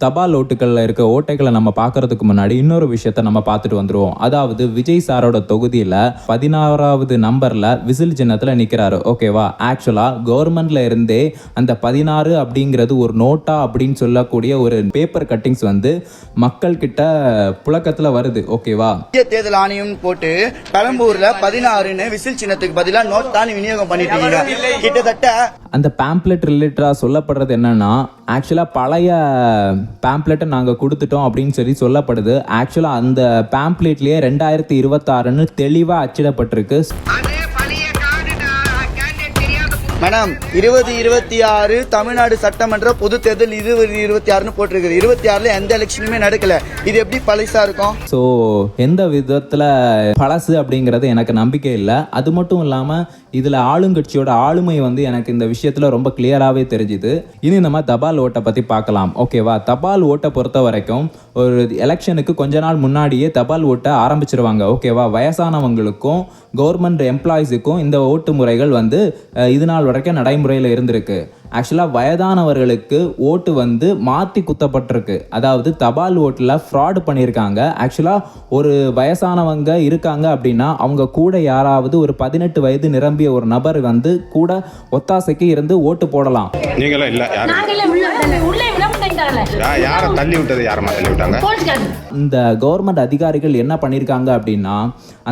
தபால் ஓட்டுகளில் இருக்க ஓட்டைகளை நம்ம பார்க்கறதுக்கு முன்னாடி இன்னொரு விஷயத்த நம்ம பார்த்துட்டு வந்துடுவோம். அதாவது விஜய் சாரோட தொகுதியில் 16வது நம்பரில் விசில் சின்னத்தில் நிற்கிறாரு. ஓகேவா? ஆக்சுவலாக கவர்மெண்ட்ல இருந்தே அந்த 16 அப்படிங்கிறது ஒரு நோட்டா அப்படின்னு சொல்லக்கூடிய ஒரு பேப்பர் கட்டிங்ஸ் வந்து மக்கள் கிட்ட புழக்கத்தில் வருது. ஓகேவா? தேர்தல் ஆணையம் போட்டு பெரம்பூர்ல 16ன்னு விசில் சின்னத்துக்கு பதிலாக நோட் தான் விநியோகம் பண்ணிட்டீங்க. கிட்டத்தட்ட அந்த பேம்ப்ளெட் ரிலேட்டடாக சொல்லப்படுறது என்னன்னா, ஆக்சுவலாக பழைய பேம்ப்ளெட்டை நாங்கள் கொடுத்துட்டோம் அப்படின்னு சொல்லப்படுது. ஆக்சுவலாக அந்த பேம்ப்ளெட்லேயே 2026ன்னு தெளிவாக அச்சிடப்பட்டிருக்கு. மேடம் 2026 தமிழ்நாடு சட்டமன்ற பொது தேர்தல் 2026ன்னு போட்டிருக்குது. 26ல எந்த எலெக்ஷனுமே நடக்கல. இது எப்படி பழசா இருக்கும்? ஸோ எந்த விதத்தில் பழசு அப்படிங்கிறது எனக்கு நம்பிக்கை இல்லை. அது மட்டும் இல்லாமல் இதில் ஆளுங்கட்சியோட ஆளுமை வந்து எனக்கு இந்த விஷயத்தில் ரொம்ப கிளியராகவே தெரிஞ்சுது. இனி நம்ம தபால் ஓட்டை பற்றி பார்க்கலாம். ஓகேவா? தபால் ஓட்டை பொறுத்த வரைக்கும் ஒரு எலெக்ஷனுக்கு கொஞ்ச நாள் முன்னாடியே தபால் ஓட்டை ஆரம்பிச்சிருவாங்க. ஓகேவா? வயசானவங்களுக்கும் கவர்மெண்ட் எம்ப்ளாயிஸுக்கும் இந்த ஓட்டு முறைகள் வந்து இது நாள் வரைக்கும் நடைமுறையில் இருந்திருக்கு. ஆக்சுவலாக வயதானவர்களுக்கு ஓட்டு வந்து மாற்றி குத்தப்பட்டிருக்கு. அதாவது தபால் ஓட்டில் ஃப்ராடு பண்ணியிருக்காங்க. ஆக்சுவலாக ஒரு வயசானவங்க இருக்காங்க அப்படின்னா அவங்க கூட யாராவது ஒரு 18 வயது நிரம்பிய ஒரு நபர் வந்து கூட ஒத்தாசைக்கு இருந்து ஓட்டு போடலாம். நீங்களும் இல்லை இந்த கவர்மெண்ட் அதிகாரிகள் என்ன பண்ணியிருக்காங்க அப்படின்னா,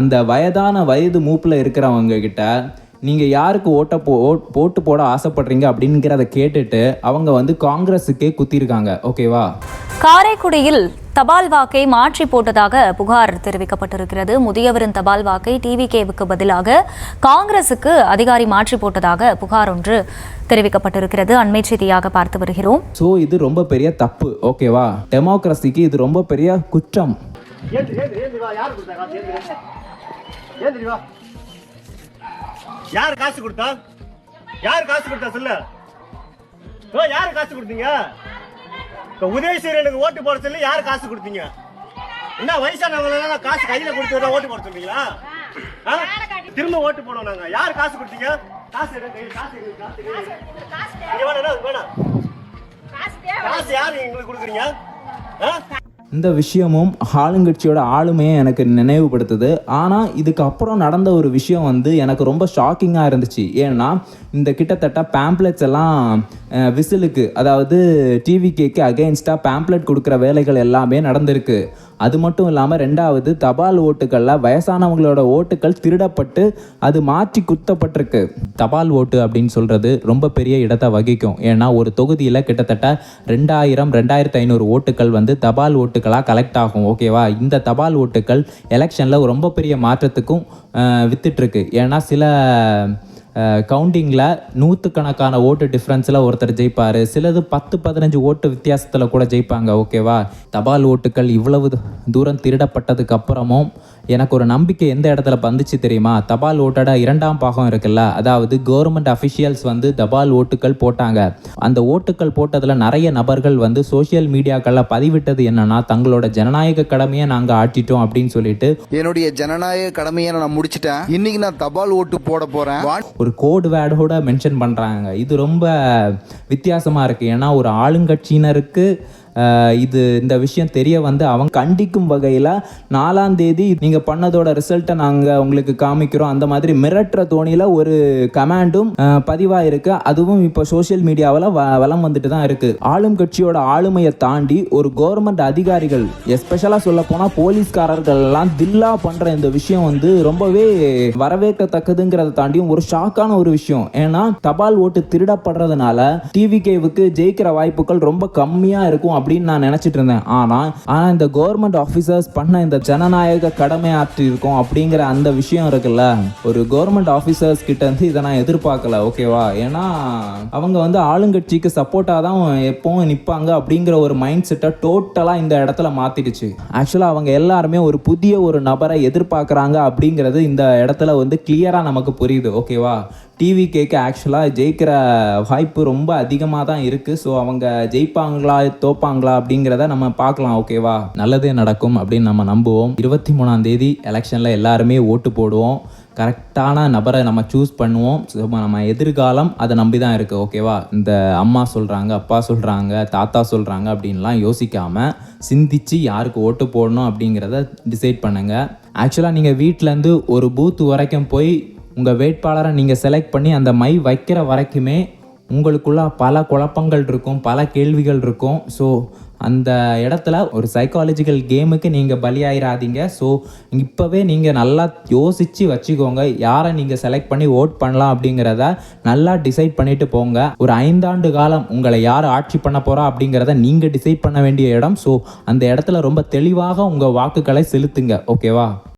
அந்த வயது மூப்பில் இருக்கிறவங்க கிட்ட நீங்கள் யாருக்கு ஓட்டு போட ஆசைப்படுறீங்க அப்படிங்கிறத கேட்டுட்டு அவங்க வந்து காங்கிரஸுக்கே குத்திருக்காங்க. ஓகேவா? காரைக்குடியில் தபால் வாக்கை மாற்றி போட்டதாக புகார் தெரிவிக்கப்பட்டிருக்கிறது. முதியவரின் தபால் வாக்கை டிவிகேவுக்கு பதிலாக காங்கிரசுக்கு அதிகாரி மாற்றி போட்டதாக புகார் ஒன்று தெரிவிக்கப்பட்டிருக்கிறது. அண்மை செய்தியாக பார்த்து வருகிறோம். ஸோ இது ரொம்ப பெரிய தப்பு. ஓகேவா? டெமோக்ரஸிக்கு இது ரொம்ப பெரிய குற்றம். யார் காசு கொடுத்தா? சொல்லு. யாரு காசு கொடுத்தீங்க? உதயசூரியனுக்கு ஓட்டு போட சொல்லி யாரு காசு கொடுத்தீங்க? என்ன வயசானவங்க காசு கையில கொடுத்து ஓட்டு போட சொல்றீங்களா? திரும்ப ஓட்டு போனோம் நாங்க. யாரு காசு கொடுத்தீங்க? காசு யாரு எங்களுக்கு கொடுக்குறீங்க? இந்த விஷயமும் ஆளுங்கட்சியோட ஆளுமையை எனக்கு நினைவுபடுத்துது. ஆனால் இதுக்கப்புறம் நடந்த ஒரு விஷயம் வந்து எனக்கு ரொம்ப ஷாக்கிங்காக இருந்துச்சு. ஏன்னா இந்த கிட்டத்தட்ட பேம்ப்ளெட்ஸ் எல்லாம் விசிலுக்கு, அதாவது டிவிகேக்கு அகெயின்ஸ்டாக பேம்ப்ளெட் கொடுக்குற வேலைகள் எல்லாமே நடந்திருக்கு. அது மட்டும் இல்லாமல் ரெண்டாவது தபால் ஓட்டுகளில் வயசானவங்களோட ஓட்டுகள் திருடப்பட்டு அது மாற்றி குத்தப்பட்டிருக்கு. தபால் ஓட்டு அப்படின்னு சொல்கிறது ரொம்ப பெரிய இடத்தை வகிக்கும். ஏன்னா ஒரு தொகுதியில் கிட்டத்தட்ட 2500 ஓட்டுகள் வந்து தபால் ஓட்டுகளாக கலெக்ட் ஆகும். ஓகேவா? இந்த தபால் ஓட்டுகள் எலெக்ஷனில் ரொம்ப பெரிய மாற்றத்துக்கும் வித்துட்ருக்கு. ஏன்னா சில கவுண்டிங்கில் 100கணக்கான ஓட்டு டிஃப்ரென்ஸில் ஒருத்தர் ஜெயிப்பார். சிலது 10-15 ஓட்டு வித்தியாசத்தில் கூட ஜெயிப்பாங்க. ஓகேவா? தபால் ஓட்டுகள் இவ்வளவு தூரம் திருடப்பட்டதுக்கு அப்புறமும் எனக்கு ஒரு நம்பிக்கை எந்த இடத்துல வந்துச்சு தெரியுமா? தபால் ஓட்டோட 2ஆம் பாகம் இருக்குல்ல, அதாவது கவர்மெண்ட் அஃபிஷியல்ஸ் வந்து தபால் ஓட்டுகள் போட்டாங்க. அந்த ஓட்டுகள் போட்டதில் நிறைய நபர்கள் வந்து சோசியல் மீடியாக்களில் பதிவிட்டது என்னன்னா, தங்களோட ஜனநாயக கடமையை நாங்கள் ஆட்டிட்டோம் அப்படின்னு சொல்லிட்டு, என்னுடைய ஜனநாயக கடமையை நான் முடிச்சிட்டேன், இன்னைக்கு நான் தபால் ஓட்டு போட போறேன், ஒரு கோட் வேர்டோட மென்ஷன் பண்ணுறாங்க. இது ரொம்ப வித்தியாசமாக இருக்குது. ஏன்னா ஒரு ஆளுங்கட்சியினருக்கு இந்த விஷயம் தெரிய வந்து அவங்க கண்டிக்கும் வகையில் 4ஆம் தேதி நீங்கள் பண்ணதோட ரிசல்ட்டை நாங்கள் உங்களுக்கு காமிக்கிறோம், அந்த மாதிரி மிரட்டுற தோணியில் ஒரு கமாண்டும் பதிவாயிருக்கு. அதுவும் இப்போ சோஷியல் மீடியாவில் வலம் வந்துட்டு தான் இருக்குது. ஆளும் கட்சியோட ஆளுமையை தாண்டி ஒரு கவர்மெண்ட் அதிகாரிகள், எஸ்பெஷலாக சொல்ல போனால் போலீஸ்காரர்கள் எல்லாம் தில்லா பண்ணுற இந்த விஷயம் வந்து ரொம்பவே வரவேற்கத்தக்கதுங்கிறத தாண்டியும் ஒரு ஷாக்கான ஒரு விஷயம். ஏன்னா தபால் ஓட்டு திருடப்படுறதுனால டிவிகேவுக்கு ஜெயிக்கிற வாய்ப்புகள் ரொம்ப கம்மியாக இருக்கும் அப்படின்னு நான் நினைச்சிட்டு இருந்தேன். ஆனா இந்த கவர்மெண்ட் ஆபீசர்ஸ் பண்ண இந்த ஜனநாயக கடமை ஆற்றி இருக்கும் அப்படிங்கிற அந்த விஷயம் இருக்குல்ல, ஒரு கவர்மெண்ட் ஆபீசர்ஸ் கிட்ட இருந்து இதை நான் எதிர்பார்க்கல. ஓகேவா? ஏன்னா அவங்க வந்து ஆளுங்கட்சிக்கு சப்போர்ட்டா தான் எப்பவும் நிற்பாங்க அப்படிங்கிற ஒரு மைண்ட் செட்டை டோட்டலா இந்த இடத்துல மாத்திடுச்சு. ஆக்சுவலா அவங்க எல்லாருமே ஒரு புதிய ஒரு நபரை எதிர்பார்க்கறாங்க அப்படிங்கிறது இந்த இடத்துல வந்து கிளியரா நமக்கு புரியுது. ஓகேவா? டிவிகேக்கு ஆக்சுவலாக ஜெயிக்கிற வாய்ப்பு ரொம்ப அதிகமாக தான் இருக்குது. ஸோ அவங்க ஜெயிப்பாங்களா தோப்பாங்களா அப்படிங்கிறத நம்ம பார்க்கலாம். ஓகேவா? நல்லதே நடக்கும் அப்படின்னு நம்ம நம்புவோம். 23ஆம் தேதி எலெக்ஷனில் எல்லாருமே ஓட்டு போடுவோம். கரெக்டான நபரை நம்ம சூஸ் பண்ணுவோம். நம்ம எதிர்காலம் அதை நம்பி தான் இருக்குது. ஓகேவா? இந்த அம்மா சொல்கிறாங்க, அப்பா சொல்கிறாங்க, தாத்தா சொல்கிறாங்க அப்படின்லாம் யோசிக்காமல் சிந்திச்சு யாருக்கு ஓட்டு போடணும் அப்படிங்கிறத டிசைட் பண்ணுங்கள். ஆக்சுவலாக நீங்கள் வீட்டிலேருந்து ஒரு பூத்து வரைக்கும் போய் உங்கள் வேட்பாளரை நீங்கள் செலக்ட் பண்ணி அந்த மை வைக்கிற வரைக்குமே உங்களுக்குள்ள பல குழப்பங்கள் இருக்கும், பல கேள்விகள் இருக்கும். ஸோ அந்த இடத்துல ஒரு சைக்காலஜிக்கல் கேமுக்கு நீங்கள் பலியாயிராதீங்க. ஸோ இப்போவே நீங்கள் நல்லா யோசித்து வச்சுக்கோங்க, யாரை நீங்கள் செலக்ட் பண்ணி ஓட் பண்ணலாம் அப்படிங்கிறத நல்லா டிசைட் பண்ணிட்டு போங்க. ஒரு 5 ஆண்டு காலம் உங்களை யார் ஆட்சி பண்ண போகிறா அப்படிங்கிறத நீங்கள் டிசைட் பண்ண வேண்டிய இடம். ஸோ அந்த இடத்துல ரொம்ப தெளிவாக உங்கள் வாக்குகளை செலுத்துங்க. ஓகேவா?